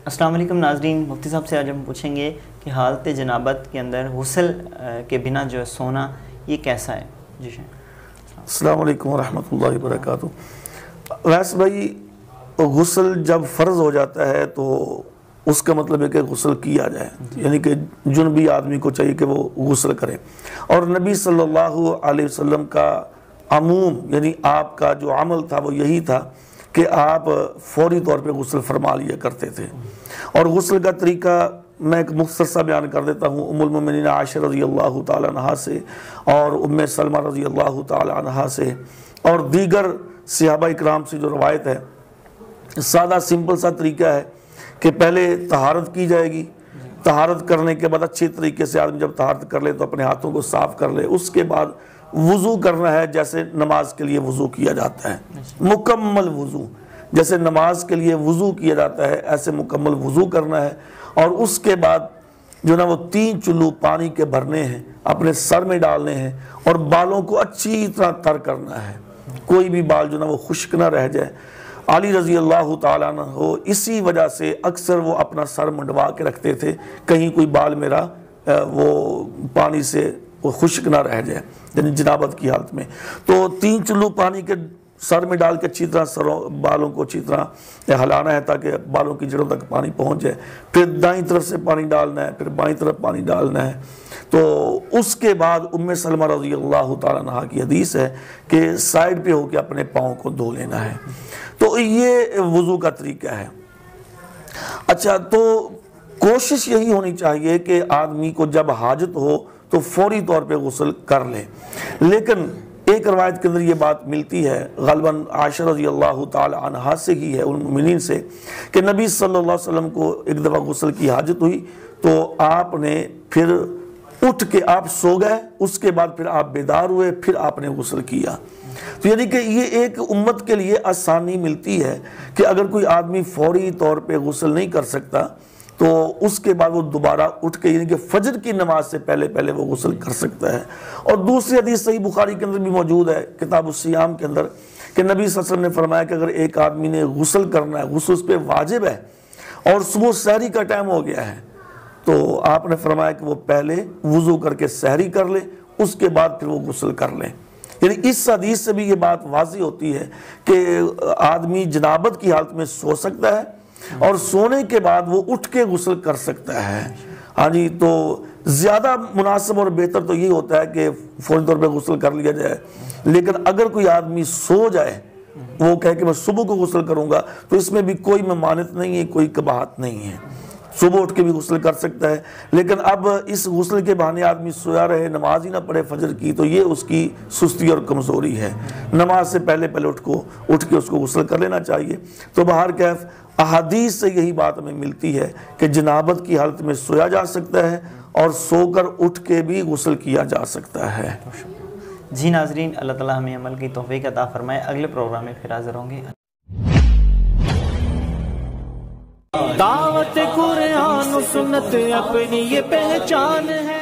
السلام علیکم ناظرین، مفتی صاحب سے آج ہم پوچھیں گے کہ حالت جنابت کے اندر غسل کے بنا جو ہے سونا یہ کیسا ہے؟ جی السلام علیکم ورحمۃ اللہ وبرکاتہ۔ ویس بھائی، غسل جب فرض ہو جاتا ہے تو اس کا مطلب ہے کہ غسل کیا جائے، یعنی کہ جنبی آدمی کو چاہیے کہ وہ غسل کرے، اور نبی صلی اللہ علیہ وسلم کا عموم یعنی آپ کا جو عمل تھا وہ یہی تھا کہ آپ فوری طور پہ غسل فرما لیا کرتے تھے۔ اور غسل کا طریقہ میں ایک مختصر سا بیان کر دیتا ہوں۔ ام المؤمنین عائشہ رضی اللہ تعالی عنہا سے اور ام سلمہ رضی اللہ تعالی عنہا سے اور دیگر صحابہ اکرام سے جو روایت ہے، سادہ سمپل سا طریقہ ہے کہ پہلے طہارت کی جائے گی، طہارت کرنے کے بعد اچھے طریقے سے آدمی جب طہارت کر لے تو اپنے ہاتھوں کو صاف کر لے، اس کے بعد وضو کرنا ہے جیسے نماز کے لیے وضو کیا جاتا ہے، مکمل وضو جیسے نماز کے لیے وضو کیا جاتا ہے ایسے مکمل وضو کرنا ہے۔ اور اس کے بعد جو نا وہ 3 چلو پانی کے بھرنے ہیں، اپنے سر میں ڈالنے ہیں اور بالوں کو اچھی طرح تر کرنا ہے، کوئی بھی بال جو نا وہ خشک نہ رہ جائے۔ علی رضی اللہ تعالیٰ عنہ ہو اسی وجہ سے اکثر وہ اپنا سر منڈوا کے رکھتے تھے، کہیں کوئی بال میرا وہ پانی سے وہ خشک نہ رہ جائے، یعنی جنابت کی حالت میں۔ تو 3 چلو پانی کے سر میں ڈال کے اچھی طرح بالوں کو اچھی طرح ہلانا ہے تاکہ بالوں کی جڑوں تک پانی پہنچ جائے، پھر دائیں طرف سے پانی ڈالنا ہے، پھر بائیں طرف پانی ڈالنا ہے۔ تو اس کے بعد ام سلمہ رضی اللہ تعالیٰ عنہ کی حدیث ہے کہ سائیڈ پہ ہو کے اپنے پاؤں کو دھو لینا ہے۔ تو یہ وضو کا طریقہ ہے۔ اچھا، تو کوشش یہی ہونی چاہیے کہ آدمی کو جب حاجت ہو تو فوری طور پہ غسل کر لے، لیکن ایک روایت کے اندر یہ بات ملتی ہے، غالباً عائشہ رضی اللہ تعالی عنہا سے ہی ہے، المؤمنین سے، کہ نبی صلی اللہ علیہ وسلم کو ایک دفعہ غسل کی حاجت ہوئی تو آپ نے پھر اٹھ کے آپ سو گئے، اس کے بعد پھر آپ بیدار ہوئے، پھر آپ نے غسل کیا۔ تو یعنی کہ یہ ایک امت کے لیے آسانی ملتی ہے کہ اگر کوئی آدمی فوری طور پہ غسل نہیں کر سکتا تو اس کے بعد وہ دوبارہ اٹھ کے یعنی کہ فجر کی نماز سے پہلے وہ غسل کر سکتا ہے۔ اور دوسری حدیث صحیح بخاری کے اندر بھی موجود ہے، کتاب الصیام کے اندر، کہ نبی صلی اللہ علیہ وسلم نے فرمایا کہ اگر ایک آدمی نے غسل کرنا ہے، غسل اس پہ واجب ہے اور صبح سحری کا ٹائم ہو گیا ہے، تو آپ نے فرمایا کہ وہ پہلے وضو کر کے سحری کر لے، اس کے بعد پھر وہ غسل کر لے۔ یعنی اس حدیث سے بھی یہ بات واضح ہوتی ہے کہ آدمی جنابت کی حالت میں سو سکتا ہے اور سونے کے بعد وہ اٹھ کے غسل کر سکتا ہے۔ ہاں جی، تو زیادہ مناسب اور بہتر تو یہی ہوتا ہے کہ فوری طور پہ غسل کر لیا جائے، لیکن اگر کوئی آدمی سو جائے، وہ کہے کہ میں صبح کو غسل کروں گا، تو اس میں بھی کوئی ممانعت نہیں ہے، کوئی کباہت نہیں ہے، صبح اٹھ کے بھی غسل کر سکتا ہے۔ لیکن اب اس غسل کے بہانے آدمی سویا رہے، نماز ہی نہ پڑھے فجر کی، تو یہ اس کی سستی اور کمزوری ہے۔ نماز سے پہلے اٹھ کے اس کو غسل کر لینا چاہیے۔ تو بہرکیف احادیث سے یہی بات ہمیں ملتی ہے کہ جنابت کی حالت میں سویا جا سکتا ہے اور سو کر اٹھ کے بھی غسل کیا جا سکتا ہے۔ جی ناظرین، اللہ تعالیٰ ہمیں عمل کی توفیق عطا فرمائے۔ اگلے پروگرام میں پھر حاضر ہوں گے۔ دعوت قرآن و سنت اپنی یہ پہچان ہے۔